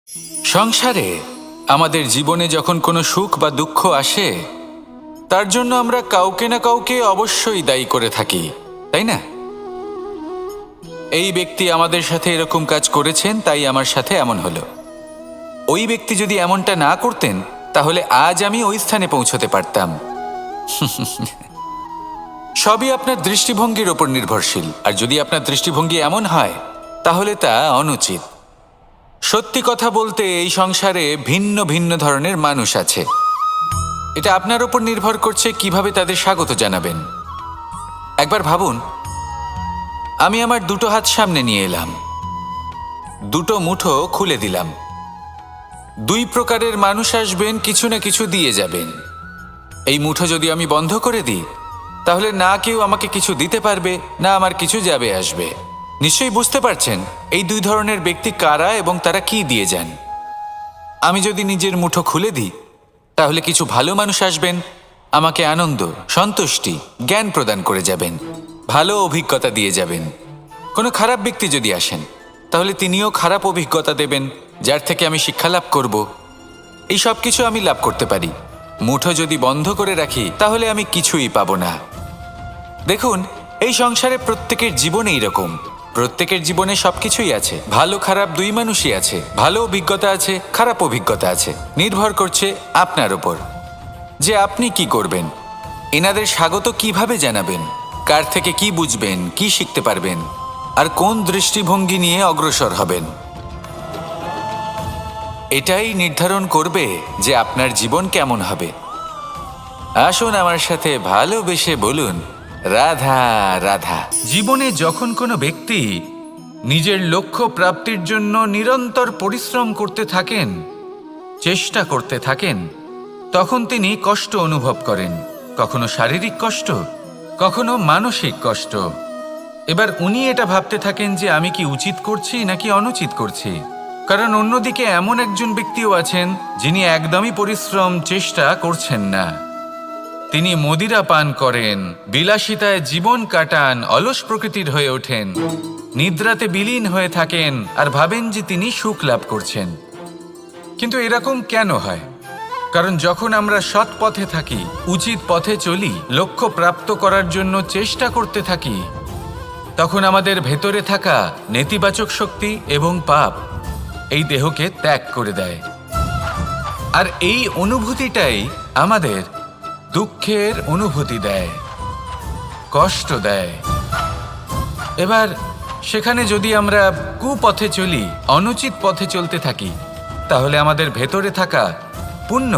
সংসারে আমাদের জীবনে যখন কোনো সুখ বা দুঃখ আসে, তার জন্য আমরা কাউকে না কাউকে অবশ্যই দায়ী করে থাকি, তাই না? এই ব্যক্তি আমাদের সাথে এরকম কাজ করেছেন, তাই আমার সাথে এমন হলো। ওই ব্যক্তি যদি এমনটা না করতেন, তাহলে আজ আমি ওই স্থানে পৌঁছতে পারতাম। সবই আপনার দৃষ্টিভঙ্গির ওপর নির্ভরশীল, আর যদি আপনার দৃষ্টিভঙ্গি এমন হয়, তাহলে তা অনুচিত। সত্যি কথা বলতে, এই সংসারে ভিন্ন ভিন্ন ধরনের মানুষ আছে। এটা আপনার ওপর নির্ভর করছে কিভাবে তাদের স্বাগত জানাবেন। একবার ভাবুন, আমি আমার দুটো হাত সামনে নিয়ে এলাম, দুটো মুঠো খুলে দিলাম। দুই প্রকারের মানুষ আসবেন, কিছু না কিছু দিয়ে যাবেন। এই মুঠো যদি আমি বন্ধ করে দিই, তাহলে না কেউ আমাকে কিছু দিতে পারবে, না আমার কিছু যাবে আসবে। নিশ্চয়ই বুঝতে পারছেন এই দুই ধরনের ব্যক্তি কারা এবং তারা কি দিয়ে যান। আমি যদি নিজের মুঠো খুলে দিই, তাহলে কিছু ভালো মানুষ আসবেন, আমাকে আনন্দ, সন্তুষ্টি, জ্ঞান প্রদান করে যাবেন, ভালো অভিজ্ঞতা দিয়ে যাবেন। কোনো খারাপ ব্যক্তি যদি আসেন, তাহলে তিনিও খারাপ অভিজ্ঞতা দেবেন, যার থেকে আমি শিক্ষা লাভ করব। এই সব কিছু আমি লাভ করতে পারি। মুঠো যদি বন্ধ করে রাখি, তাহলে আমি কিছুই পাবো না। দেখুন, এই সংসারে প্রত্যেকের জীবনে এইরকম। প্রত্যেকের জীবনে সবকিছুই আছে, ভালো খারাপ দুই মানুষই আছে। ভালো অভিজ্ঞতা আছে, খারাপ অভিজ্ঞতা আছে। নির্ভর করছে আপনার ওপর যে আপনি কি করবেন, এনাদের স্বাগত কিভাবে জানাবেন, কার থেকে কি বুঝবেন, কি শিখতে পারবেন, আর কোন দৃষ্টিভঙ্গি নিয়ে অগ্রসর হবেন। এটাই নির্ধারণ করবে যে আপনার জীবন কেমন হবে। আসুন আমার সাথে ভালোবেসে বলুন, রাধা রাধা। জীবনে যখন কোনো ব্যক্তি নিজের লক্ষ্য প্রাপ্তির জন্য নিরন্তর পরিশ্রম করতে থাকেন, চেষ্টা করতে থাকেন, তখন তিনি কষ্ট অনুভব করেন। কখনো শারীরিক কষ্ট, কখনো মানসিক কষ্ট। এবার উনি এটা ভাবতে থাকেন যে আমি কি উচিত করছি নাকি অনুচিত করছি। কারণ অন্যদিকে এমন একজন ব্যক্তিও আছেন যিনি একদমই পরিশ্রম চেষ্টা করছেন না। তিনি মদিরা পান করেন, বিলাসিতায় জীবন কাটান, অলস প্রকৃতির হয়ে ওঠেন, নিদ্রাতে বিলীন হয়ে থাকেন আর ভাবেন যে তিনি সুখ লাভ করছেন। কিন্তু এরকম কেন হয়? কারণ যখন আমরা সৎ পথে থাকি, উচিত পথে চলি, লক্ষ্য প্রাপ্ত করার জন্য চেষ্টা করতে থাকি, তখন আমাদের ভেতরে থাকা নেতিবাচক শক্তি এবং পাপ এই দেহকে ত্যাগ করে দেয়। আর এই অনুভূতিটাই আমাদের দুঃখের অনুভূতি দেয়, কষ্ট দেয়। এবার সেখানে যদি আমরা কুপথে চলি, অনুচিত পথে চলতে থাকি, তাহলে আমাদের ভেতরে থাকা পুণ্য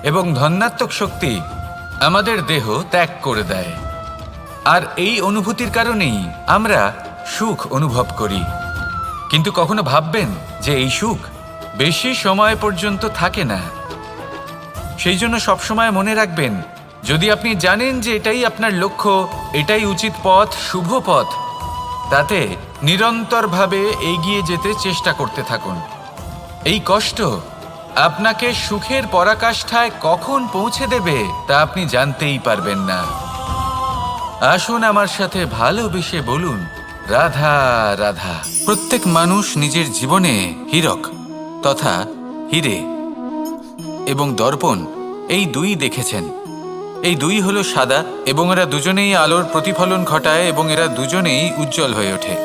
এবং ধনাত্মক শক্তি আমাদের দেহ ত্যাগ করে দেয়। আর এই অনুভূতির কারণেই আমরা সুখ অনুভব করি। কিন্তু কখনো ভাববেন যে এই সুখ বেশি সময় পর্যন্ত থাকে না। সেই জন্য সবসময় মনে রাখবেন, যদি আপনি জানেন যে এটাই আপনার লক্ষ্য, এটাই উচিত পথ, শুভ পথ, তাতে নিরন্তরভাবে এগিয়ে যেতে চেষ্টা করতে থাকুন। এই কষ্ট আপনাকে সুখের পরাকাষ্ঠায় কখন পৌঁছে দেবে তা আপনি জানতেই পারবেন না। আসুন আমার সাথে ভালোবেসে বলুন, রাধা রাধা। প্রত্যেক মানুষ নিজের জীবনে হীরক তথা হিরে এবং দর্পণ এই দুই দেখেছেন। এই দুই হলো সাদা এবং এরা দুজনেই আলোর প্রতিফলন ঘটায় এবং এরা দুজনেই উজ্জ্বল হয়ে ওঠে।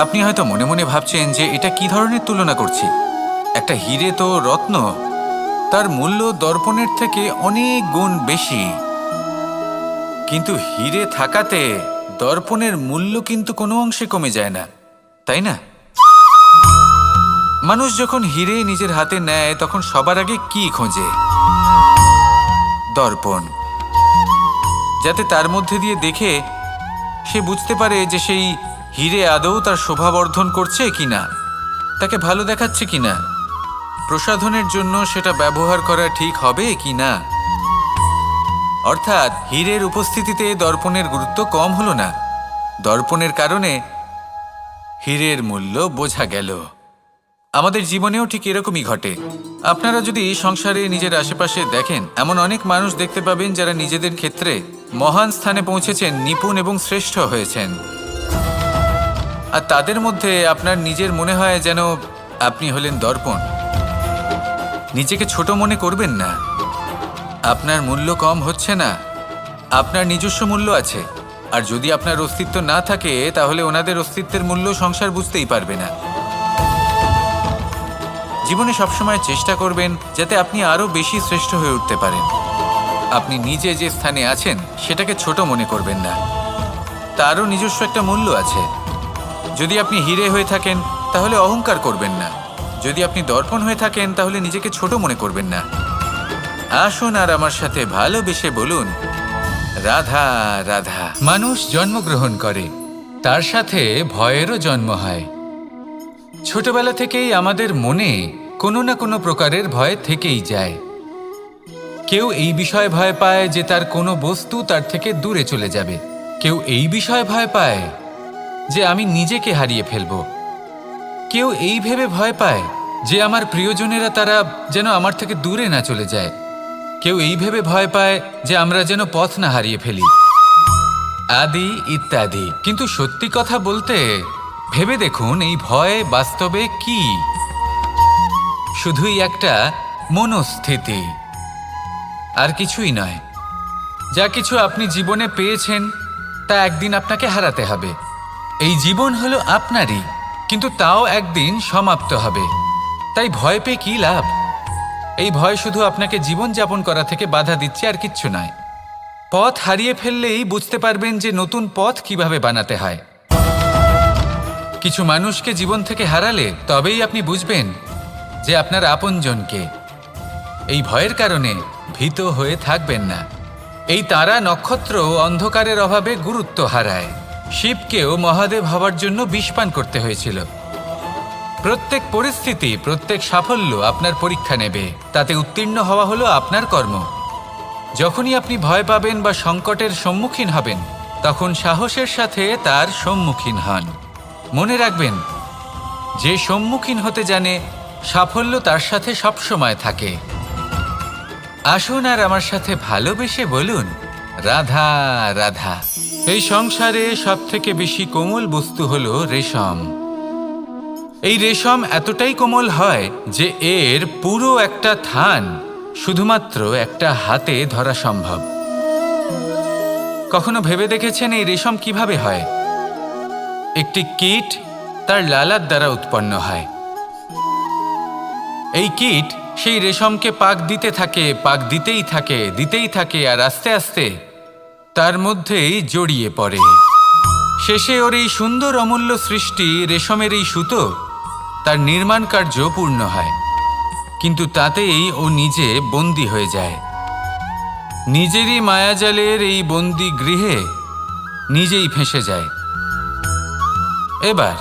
আপনি হয়তো মনে মনে ভাবছেন যে এটা কি ধরনের তুলনা করছি। একটা হিরে তো রত্ন, তার মূল্য দর্পণের থেকে অনেক গুণ বেশি। কিন্তু হিরে থাকাতে দর্পণের মূল্য কিন্তু কোনো অংশে কমে যায় না, তাই না? মানুষ যখন হিরে নিজের হাতে নেয়, তখন সবার আগে কি খোঁজে? দর্পণ, যাতে তার মধ্যে দিয়ে দেখে সে বুঝতে পারে যে সেই হিরে আদৌ তার শোভাবর্ধন করছে কিনা, তাকে ভালো দেখাচ্ছে কিনা, প্রসাধনের জন্য সেটা ব্যবহার করা ঠিক হবে কিনা। অর্থাৎ হীরের উপস্থিতিতে দর্পণের গুরুত্ব কম হলো না। দর্পণের কারণে হীরের মূল্য বোঝা গেল। আমাদের জীবনেও ঠিক এরকমই ঘটে। আপনারা যদি সংসারে নিজের আশেপাশে দেখেন, এমন অনেক মানুষ দেখতে পাবেন যারা নিজেদের ক্ষেত্রে মহান স্থানে পৌঁছেছেন, নিপুণ এবং শ্রেষ্ঠ হয়েছেন। আর তাদের মধ্যে আপনার নিজের মনে হয় যেন আপনি হলেন দর্পণ। নিজেকে ছোট মনে করবেন না। আপনার মূল্য কম হচ্ছে না, আপনার নিজস্ব মূল্য আছে। আর যদি আপনার অস্তিত্ব না থাকে তাহলে ওনাদের অস্তিত্বের মূল্য সংসার বুঝতেই পারবে না। জীবনে সবসময় চেষ্টা করবেন যাতে আপনি আরও বেশি শ্রেষ্ঠ হয়ে উঠতে পারেন। আপনি নিজে যে স্থানে আছেন সেটাকে ছোট মনে করবেন না, তারও নিজস্ব একটা মূল্য আছে। যদি আপনি হিরে হয়ে থাকেন তাহলে অহংকার করবেন না, যদি আপনি দর্পণ হয়ে থাকেন তাহলে নিজেকে ছোট মনে করবেন না। আসুন আর আমার সাথে ভালোবেসে বলুন, রাধা রাধা। মানুষ জন্মগ্রহণ করে, তার সাথে ভয়েরও জন্ম হয়। ছোটবেলা থেকেই আমাদের মনে কোনো না কোনো প্রকারের ভয় থেকেই যায়। কেউ এই বিষয়ে ভয় পায় যে তার কোনো বস্তু তার থেকে দূরে চলে যাবে। কেউ এই বিষয়ে ভয় পায় যে আমি নিজেকে হারিয়ে ফেলব। কেউ এই ভেবে ভয় পায় যে আমার প্রিয়জনেরা তারা যেন আমার থেকে দূরে না চলে যায়। কেউ এই ভেবে ভয় পায় যে আমরা যেন পথ না হারিয়ে ফেলি, আদি ইত্যাদি। কিন্তু সত্যি কথা বলতে ভেবে দেখুন, এই ভয় বাস্তবে কি? শুধুই একটা মনস্থিতি, আর কিছুই নয়। যা কিছু আপনি জীবনে পেয়েছেন তা একদিন আপনাকে হারাতে হবে। এই জীবন হলো আপনারই, কিন্তু তাও একদিন সমাপ্ত হবে। তাই ভয় পেয়ে কি লাভ? এই ভয় শুধু আপনাকে জীবনযাপন করা থেকে বাধা দিচ্ছে, আর কিচ্ছু নয়। পথ হারিয়ে ফেললেই বুঝতে পারবেন যে নতুন পথ কিভাবে বানাতে হয়। কিছু মানুষকে জীবন থেকে হারালে তবেই আপনি বুঝবেন যে আপনার আপনজনকে। এই ভয়ের কারণে ভীত হয়ে থাকবেন না। এই তারা নক্ষত্র অন্ধকারের অভাবে গুরুত্ব হারায়। শিবকেও মহাদেব হওয়ার জন্য বিষ পান করতে হয়েছিল। প্রত্যেক পরিস্থিতি, প্রত্যেক সাফল্য আপনার পরীক্ষা নেবে, তাতে উত্তীর্ণ হওয়া হলো আপনার কর্ম। যখনই আপনি ভয় পাবেন বা সংকটের সম্মুখীন হবেন, তখন সাহসের সাথে তার সম্মুখীন হন। মনে রাখবেন, যে সম্মুখীন হতে জানে সাফল্য তার সাথে সবসময় থাকে। আসুন আর আমার সাথে ভালোবেসে বলুন, রাধা রাধা। এই সংসারে সবথেকে বেশি কোমল বস্তু হলো রেশম। এই রেশম এতটাই কোমল হয় যে এর পুরো একটা থান শুধুমাত্র একটা হাতে ধরা সম্ভব। কখনো ভেবে দেখেছেন এই রেশম কিভাবে হয়? একটি কীট তার লালার দ্বারা উৎপন্ন হয়। এই কীট সেই রেশমকে পাক দিতে থাকে, পাক দিতেই থাকে, আর আস্তে আস্তে তার মধ্যেই জড়িয়ে পড়ে। শেষে ওর এই সুন্দর অমূল্য সৃষ্টি রেশমের এই সুতো, তার নির্মাণ কার্য পূর্ণ হয়। কিন্তু তাতেই ও নিজে বন্দী হয়ে যায়। নিজেরই মায়াজালের এই বন্দী গৃহে নিজেই ফেঁসে যায়। এবার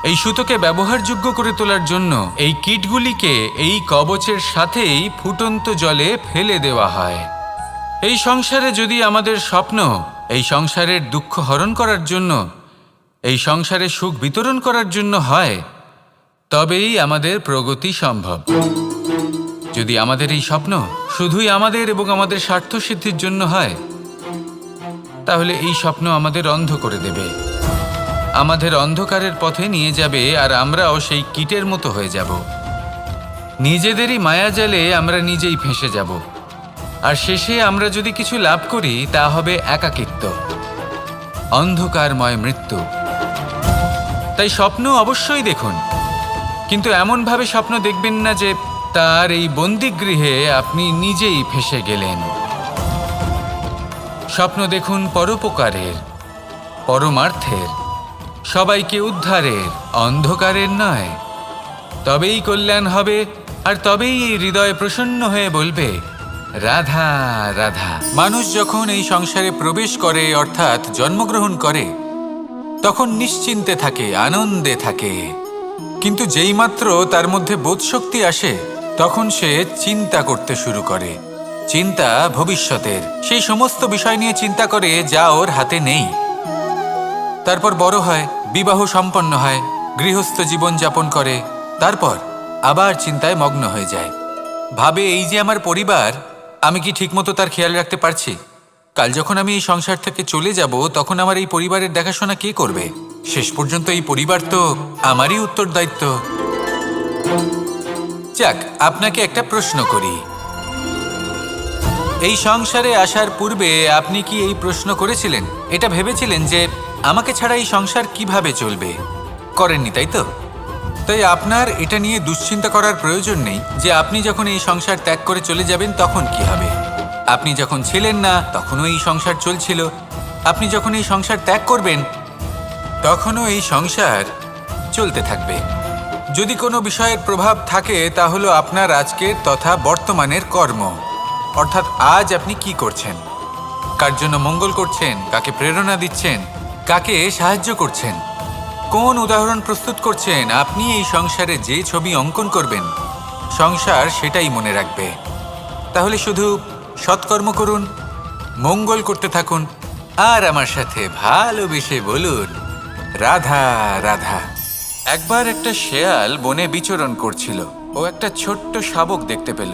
এই সুতোকে ব্যবহারযোগ্য করে তোলার জন্য এই কীটগুলিকে এই কবচের সাথেই ফুটন্ত জলে ফেলে দেওয়া হয়। এই সংসারে যদি আমাদের স্বপ্ন এই সংসারের দুঃখ হরণ করার জন্য, এই সংসারে সুখ বিতরণ করার জন্য হয়, তবেই আমাদের প্রগতি সম্ভব। যদি আমাদের এই স্বপ্ন শুধুই আমাদের এবং আমাদের স্বার্থ সিদ্ধির জন্য হয়, তাহলে এই স্বপ্ন আমাদের অন্ধ করে দেবে, আমাদের অন্ধকারের পথে নিয়ে যাবে, আর আমরাও সেই কীটের মতো হয়ে যাব। নিজেদেরই মায়াজালে আমরা নিজেই ফেঁসে যাব, আর শেষে আমরা যদি কিছু লাভ করি তা হবে একাকিত্ব, অন্ধকারময় মৃত্যু। তাই স্বপ্ন অবশ্যই দেখুন, কিন্তু এমনভাবে স্বপ্ন দেখবেন না যে তার এই বন্দিগৃহে আপনি নিজেই ফেঁসে গেলেন। স্বপ্ন দেখুন পরোপকারের, পরমার্থের, সবাইকে উদ্ধারের, অন্ধকারের নয়। তবেই কল্যাণ হবে, আর তবেই এই হৃদয় প্রসন্ন হয়ে বলবে, রাধা রাধা। মানুষ যখন এই সংসারে প্রবেশ করে, অর্থাৎ জন্মগ্রহণ করে, তখন নিশ্চিন্তে থাকে, আনন্দে থাকে। কিন্তু যেইমাত্র তার মধ্যে বোধশক্তি আসে, তখন সে চিন্তা করতে শুরু করে। চিন্তা ভবিষ্যতের, সেই সমস্ত বিষয় নিয়ে চিন্তা করে যা ওর হাতে নেই। তারপর বড় হয়, বিবাহ সম্পন্ন হয়, গৃহস্থ জীবন যাপন করে, তারপর আবার চিন্তায় মগ্ন হয়ে যায়। ভাবে, এই যে আমার পরিবার, আমি কি ঠিকমতো তার খেয়াল রাখতে পারছি? কাল যখন আমি এই সংসার থেকে চলে যাব, তখন আমার এই পরিবারের দেখাশোনা কে করবে? শেষ পর্যন্ত এই পরিবার তো আমারই উত্তরদায়িত্ব। যাক, আপনাকে একটা প্রশ্ন করি। এই সংসারে আসার পূর্বে আপনি কি এই প্রশ্ন করেছিলেন, এটা ভেবেছিলেন যে আমাকে ছাড়া এই সংসার কিভাবে চলবে? করেননি, তাই তো? তাই আপনার এটা নিয়ে দুশ্চিন্তা করার প্রয়োজন নেই যে আপনি যখন এই সংসার ত্যাগ করে চলে যাবেন তখন কি হবে। আপনি যখন ছিলেন না তখনও এই সংসার চলছিল, আপনি যখন এই সংসার ত্যাগ করবেন তখনও এই সংসার চলতে থাকবে। যদি কোনো বিষয়ের প্রভাব থাকে তা হলো আপনার আজকের তথা বর্তমানের কর্ম, অর্থাৎ আজ আপনি কি করছেন, কার জন্য মঙ্গল করছেন, কাকে প্রেরণা দিচ্ছেন, কাকে সাহায্য করছেন, কোন উদাহরণ প্রস্তুত করছেন। আপনি এই সংসারে যে ছবি অঙ্কন করবেন সংসার সেটাই মনে রাখবে। তাহলে শুধু সৎকর্ম করুন, মঙ্গল করতে থাকুন, আর আমার সাথে ভালোবেসে বলুন রাধা রাধা। একবার একটা শেয়াল বনে বিচরণ করছিল। ও একটা ছোট্ট শাবক দেখতে পেল।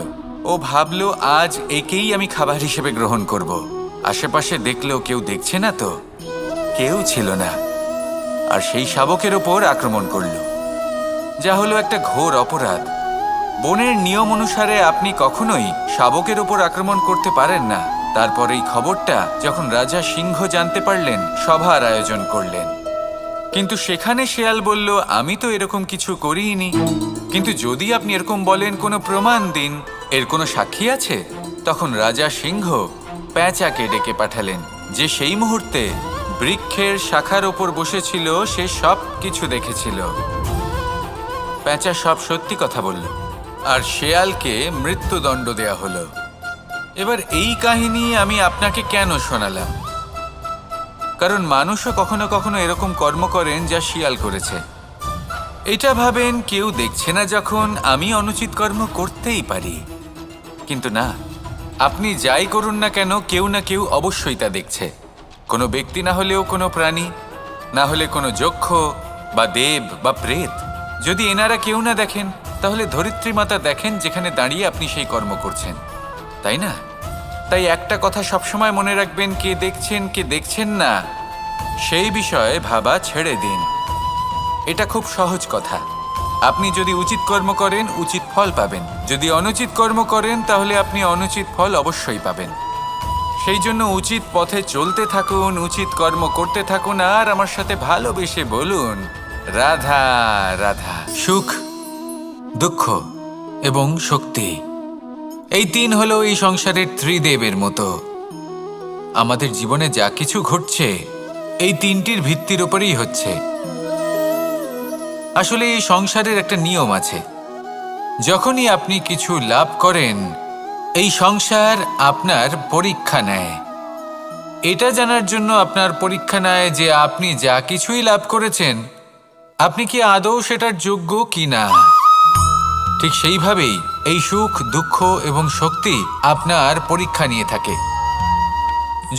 ও ভাবল, আজ একেই আমি খাবার হিসেবে গ্রহণ করব। আশেপাশে দেখলেও কেউ দেখছে না তো, কেউ ছিল না, আর সেই শাবকের ওপর আক্রমণ করল, যা হলো একটা ঘোর অপরাধ। বনের নিয়ম অনুসারে আপনি কখনোই শাবকের ওপর আক্রমণ করতে পারেন না। তারপর এই খবরটা যখন রাজা সিংহ জানতে পারলেন, সভার আয়োজন করলেন। কিন্তু সেখানে শেয়াল বলল, আমি তো এরকম কিছু করিনি। কিন্তু যদি আপনি এরকম বলেন, কোনো প্রমাণ দিন, এর কোনো সাক্ষী আছে? তখন রাজা সিংহ পেঁচাকে ডেকে পাঠালেন, যে সেই মুহূর্তে বৃক্ষের শাখার ওপর বসেছিল, সে সব কিছু দেখেছিল। পেঁচা সব সত্যি কথা বলল, আর শেয়ালকে মৃত্যুদণ্ড দেয়া হলো। এবার এই কাহিনী আমি আপনাকে কেন শোনালাম? কারণ মানুষও কখনো কখনো এরকম কর্ম করেন যা শিয়াল করেছে। এটা ভাবেন কেউ দেখছে না, যখন আমি অনুচিত কর্ম করতেই পারি। কিন্তু না, আপনি যাই করুন না কেন, কেউ না কেউ অবশ্যই তা দেখছে। কোনো ব্যক্তি না হলেও কোনো প্রাণী, না হলে কোনো যক্ষ বা দেব বা প্রেত। যদি এনারা কেউ না দেখেন, তাহলে ধরিত্রী মাতা দেখেন, যেখানে দাঁড়িয়ে আপনি সেই কর্ম করছেন, তাই না? তাই একটা কথা সবসময় মনে রাখবেন, কে দেখছেন কে দেখছেন না সেই বিষয়ে ভাবা ছেড়ে দিন। এটা খুব সহজ কথা। আপনি যদি উচিত কর্ম করেন, উচিত ফল পাবেন। যদি অনুচিত কর্ম করেন, তাহলে আপনি অনুচিত ফল অবশ্যই পাবেন। সেই জন্য উচিত পথে চলতে থাকুন, উচিত কর্ম করতে থাকুন, আর আমার সাথে ভালোবেসে বলুন রাধা রাধা। সুখ, দুঃখ এবং শক্তি, এই তিন হলো এই সংসারের ত্রিদেবের মতো। আমাদের জীবনে যা কিছু ঘটছে এই তিনটির ভিত্তির উপরেই হচ্ছে। আসলে এই সংসারের একটা নিয়ম আছে, যখনই আপনি কিছু লাভ করেন, এই সংসার আপনার পরীক্ষা নেয়। এটা জানার জন্য আপনার পরীক্ষা নেয় যে আপনি যা কিছুই লাভ করেছেন, আপনি কি আদৌ সেটার যোগ্য কি না। ঠিক সেইভাবেই এই সুখ, দুঃখ এবং শক্তি আপনার পরীক্ষা নিয়ে থাকে।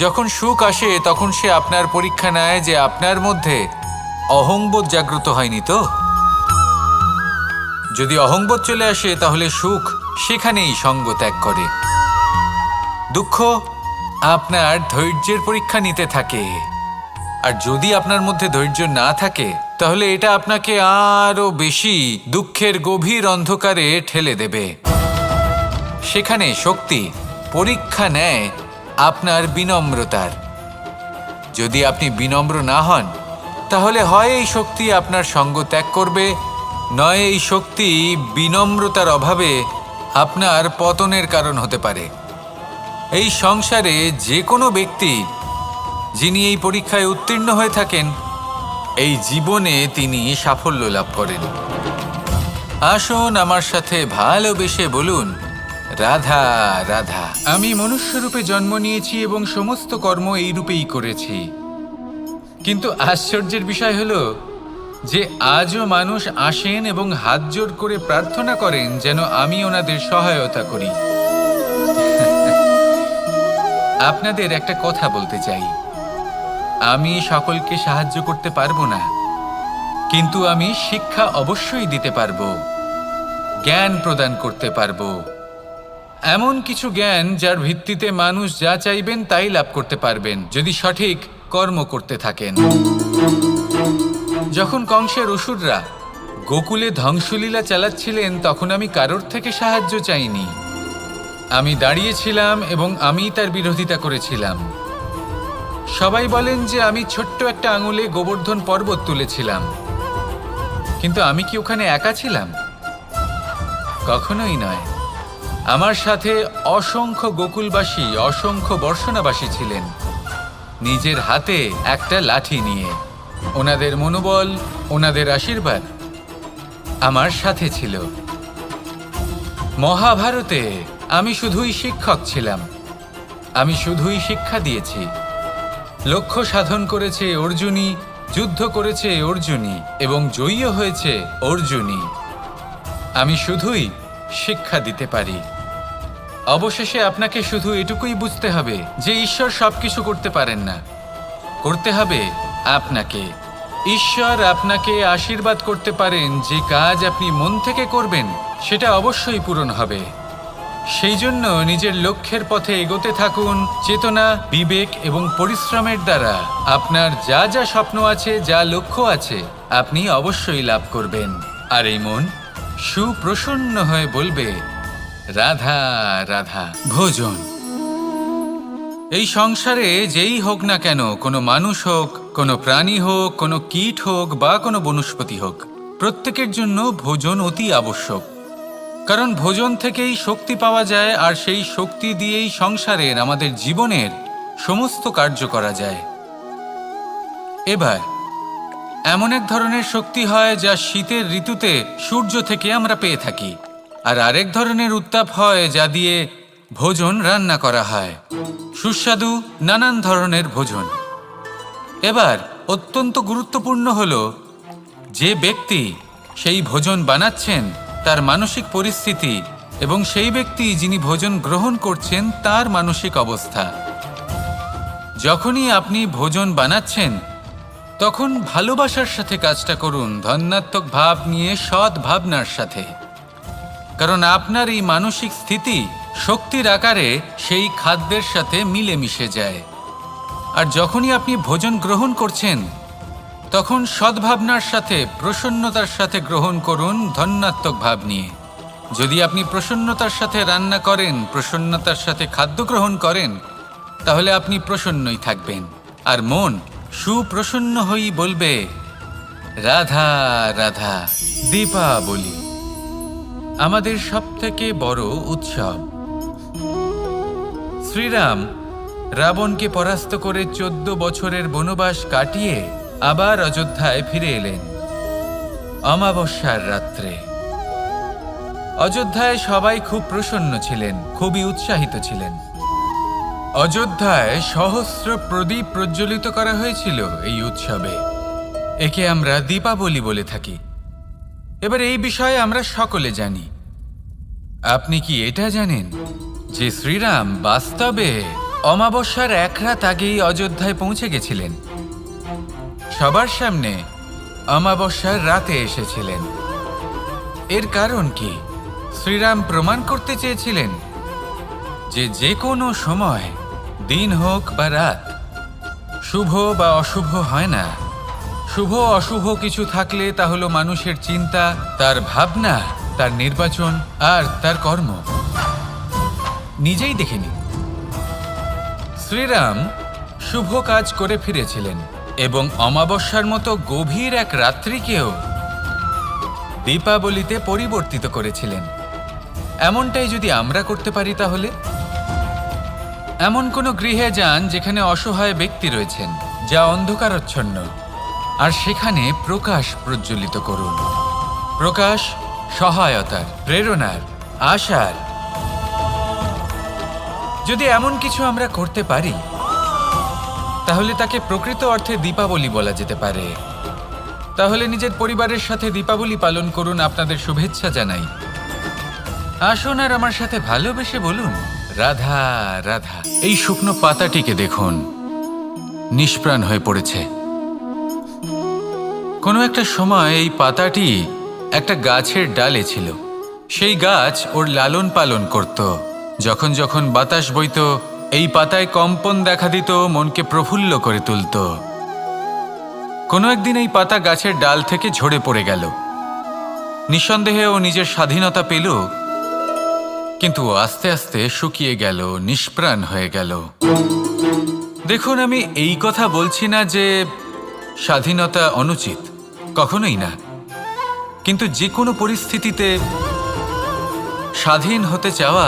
যখন সুখ আসে, তখন সে আপনার পরীক্ষা নেয় যে আপনার মধ্যে অহংবোধ জাগ্রত হয়নি তো। যদি অহংবোধ চলে আসে, তাহলে সুখ সেখানেই সঙ্গ ত্যাগ করে। দুঃখ আপনার ধৈর্যের পরীক্ষা নিতে থাকে, আর যদি আপনার মধ্যে ধৈর্য না থাকে, তাহলে এটা আপনাকে আরো বেশি দুঃখের গভীর অন্ধকারে ঠেলে দেবে। সেখানে শক্তি পরীক্ষা নেয় আপনার বিনম্রতার। যদি আপনি বিনম্র না হন, তাহলে হয় এই শক্তি আপনার সঙ্গ ত্যাগ করবে, নয় এই শক্তি বিনম্রতার অভাবে আপনার পতনের কারণ হতে পারে। এই সংসারে যে কোনো ব্যক্তি যিনি এই পরীক্ষায় উত্তীর্ণ হয়ে থাকেন, এই জীবনে তিনি সাফল্য লাভ করেন। আসুন আমার সাথে ভালোবেসে বলুন রাধা রাধা। আমি মনুষ্যরূপে জন্ম নিয়েছি এবং সমস্ত কর্ম এই রূপেই করেছি। কিন্তু আশ্চর্যের বিষয় হলো যে আজও মানুষ আসেন এবং হাত জোড় করে প্রার্থনা করেন যেন আমি ওনাদের সহায়তা করি। আপনাদের একটা কথা বলতে চাই, আমি সকলকে সাহায্য করতে পারবো না, কিন্তু আমি শিক্ষা অবশ্যই দিতে পারবো, জ্ঞান প্রদান করতে পারবো। এমন কিছু জ্ঞান যার ভিত্তিতে মানুষ যা চাইবেন তাই লাভ করতে পারবেন, যদি সঠিক কর্ম করতে থাকেন। যখন কংসের অসুররা গোকুলে ধ্বংসলীলা চালাচ্ছিলেন তখন আমি কারোর থেকে সাহায্য চাইনি। আমি দাঁড়িয়েছিলাম এবং আমি তার বিরোধিতা করেছিলাম। সবাই বলেন যে আমি ছোট্ট একটা আঙুলে গোবর্ধন পর্বত তুলেছিলাম, কিন্তু আমি কি ওখানে একা ছিলাম? কখনোই নয়। আমার সাথে অসংখ্য গোকুলবাসী, অসংখ্য বর্ষণাবাসী ছিলেন, নিজের হাতে একটা লাঠি নিয়ে। ওনাদের মনোবল, ওনাদের আশীর্বাদ আমার সাথে ছিল। মহাভারতে আমি শুধুই শিক্ষক ছিলাম, আমি শুধুই শিক্ষা দিয়েছি। লক্ষ্য সাধন করেছে অর্জুনই, যুদ্ধ করেছে অর্জুনই এবং জয়ীও হয়েছে অর্জুনই। আমি শুধুই শিক্ষা দিতে পারি। অবশেষে আপনাকে শুধু এটুকুই বুঝতে হবে যে ঈশ্বর সবকিছু করতে পারেন না, করতে হবে আপনাকে। ঈশ্বর আপনাকে আশীর্বাদ করতে পারেন, যে কাজ আপনি মন থেকে করবেন সেটা অবশ্যই পূরণ হবে। সেই জন্য নিজের লক্ষ্যের পথে এগোতে থাকুন, চেতনা, বিবেক এবং পরিশ্রমের দ্বারা আপনার যা যা স্বপ্ন আছে, যা লক্ষ্য আছে, আপনি অবশ্যই লাভ করবেন। আর এই মন সুপ্রসন্ন হয়ে বলবে, রাধা রাধা। ভোজন। এই সংসারে যেই হোক না কেন, কোনো মানুষ হোক, কোনো প্রাণী হোক, কোনো কীট হোক বা কোনো বনস্পতি হোক, প্রত্যেকের জন্য ভোজন অতি আবশ্যক। কারণ ভোজন থেকেই শক্তি পাওয়া যায়, আর সেই শক্তি দিয়েই সংসারের, আমাদের জীবনের সমস্ত কার্য করা যায়। এবার এমন এক ধরনের শক্তি হয় যা শীতের ঋতুতে সূর্য থেকে আমরা পেয়ে থাকি, আর আরেক ধরনের উত্তাপ হয় যা দিয়ে ভোজন রান্না করা হয়, সুস্বাদু নানান ধরনের ভোজন। এবার অত্যন্ত গুরুত্বপূর্ণ হলো যে ব্যক্তি সেই ভোজন বানাচ্ছেন তার মানসিক পরিস্থিতি এবং সেই ব্যক্তি যিনি ভোজন গ্রহণ করছেন তার মানসিক অবস্থা। যখনই আপনি ভোজন বানাচ্ছেন তখন ভালোবাসার সাথে কাজটা করুন, ধন্যাত্মক ভাব নিয়ে, সৎ ভাবনার সাথে। কারণ আপনার এই মানসিক স্থিতি শক্তির আকারে সেই খাদ্যের সাথে মিলেমিশে যায়। আর যখনই আপনি ভোজন গ্রহণ করছেন তখন সদ্ভাবনার সাথে, প্রসন্নতার সাথে গ্রহণ করুন, ধন্যাত্মক ভাব নিয়ে। যদি আপনি প্রসন্নতার সাথে রান্না করেন, প্রসন্নতার সাথে খাদ্য গ্রহণ করেন, তাহলে আপনি প্রসন্নই থাকবেন। আর মন সুপ্রসন্ন হয়েই বলবে, রাধা রাধা। দীপাবলি আমাদের সবথেকে বড় উৎসব। শ্রীরাম রাবণকে পরাস্ত করে 14 বছরের বনবাস কাটিয়ে আবার অযোধ্যায় ফিরে এলেন অমাবস্যার রাত্রে। অযোধ্যায় সবাই খুব প্রসন্ন ছিলেন, খুবই উৎসাহিত ছিলেন। অযোধ্যায় সহস্র প্রদীপ প্রজ্বলিত করা হয়েছিল এই উৎসবে। একে আমরা দীপাবলি বলে থাকি। এবার এই বিষয়ে আমরা সকলে জানি। আপনি কি এটা জানেন যে শ্রীরাম বাস্তবে অমাবস্যার এক রাত আগেই অযোধ্যায় পৌঁছে গেছিলেন? সবার সামনে অমাবস্যার রাতে এসেছিলেন। এর কারণ কি? শ্রীরাম প্রমাণ করতে চেয়েছিলেন যে যে কোনো সময়, দিন হোক বা রাত, শুভ বা অশুভ হয় না। শুভ অশুভ কিছু থাকলে তা হলো মানুষের চিন্তা, তার ভাবনা, তার নির্বাচন আর তার কর্ম। নিজেই দেখে নিন, শ্রীরাম শুভ কাজ করে ফিরেছিলেন এবং অমাবস্যার মতো গভীর এক রাত্রিকেও দীপাবলিতে পরিবর্তিত করেছিলেন। এমনটাই যদি আমরা করতে পারি, তাহলে এমন কোনো গৃহে যান যেখানে অসহায় ব্যক্তি রয়েছেন, যা অন্ধকারাচ্ছন্ন, আর সেখানে প্রকাশ প্রজ্বলিত করুন। প্রকাশ সহায়তার, প্রেরণার, আশার। যদি এমন কিছু আমরা করতে পারি তাহলে তাকে প্রকৃত অর্থে দীপাবলি বলা যেতে পারে। তাহলে নিজের পরিবারের সাথে দীপাবলি পালন করুন। আপনাদের শুভেচ্ছা জানাই। আসুন আর আমার সাথে ভালোবেসে বলুন, রাধা রাধা। এই শুকনো পাতাটিকে দেখুন, নিষ্প্রাণ হয়ে পড়েছে। কোনো একটা সময় এই পাতাটি একটা গাছের ডালে ছিল। সেই গাছ ওর লালন পালন করত। যখন যখন বাতাস বইত, এই পাতায় কম্পন দেখা দিত, মনকে প্রফুল্ল করে তুলত। কোনো একদিন এই পাতা গাছের ডাল থেকে ঝরে পড়ে গেল। নিঃসন্দেহে ও নিজের স্বাধীনতা পেল, কিন্তু আস্তে আস্তে শুকিয়ে গেল, নিষ্প্রাণ হয়ে গেল। দেখুন, আমি এই কথা বলছি না যে স্বাধীনতা অনুচিত, কখনোই না। কিন্তু যে কোনো পরিস্থিতিতে স্বাধীন হতে চাওয়া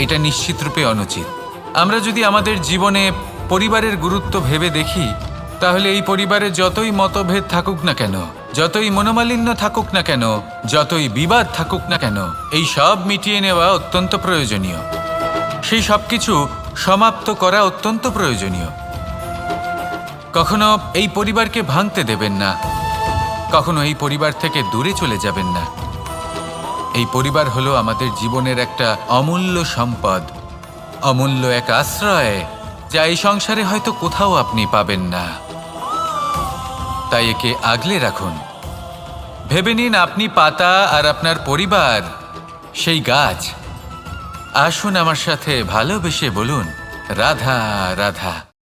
এটা নিশ্চিতরূপে অনুচিত। আমরা যদি আমাদের জীবনে পরিবারের গুরুত্ব ভেবে দেখি, তাহলে এই পরিবারে যতই মতভেদ থাকুক না কেন, যতই মনোমালিন্য থাকুক না কেন, যতই বিবাদ থাকুক না কেন, এই সব মিটিয়ে নেওয়া অত্যন্ত প্রয়োজনীয়। সেই সব কিছু সমাপ্ত করা অত্যন্ত প্রয়োজনীয়। কখনো এই পরিবারকে ভাঙতে দেবেন না, কখনো এই পরিবার থেকে দূরে চলে যাবেন না। এই পরিবার হলো আমাদের জীবনের একটা অমূল্য সম্পদ, অমূল্য এক আশ্রয়, যা এই সংসারে হয়তো কোথাও আপনি পাবেন না। তাই একে আগলে রাখুন। ভেবে নিন আপনি পাতা আর আপনার পরিবার সেই গাছ। আসুন আমার সাথে ভালোবেসে বলুন, রাধা রাধা।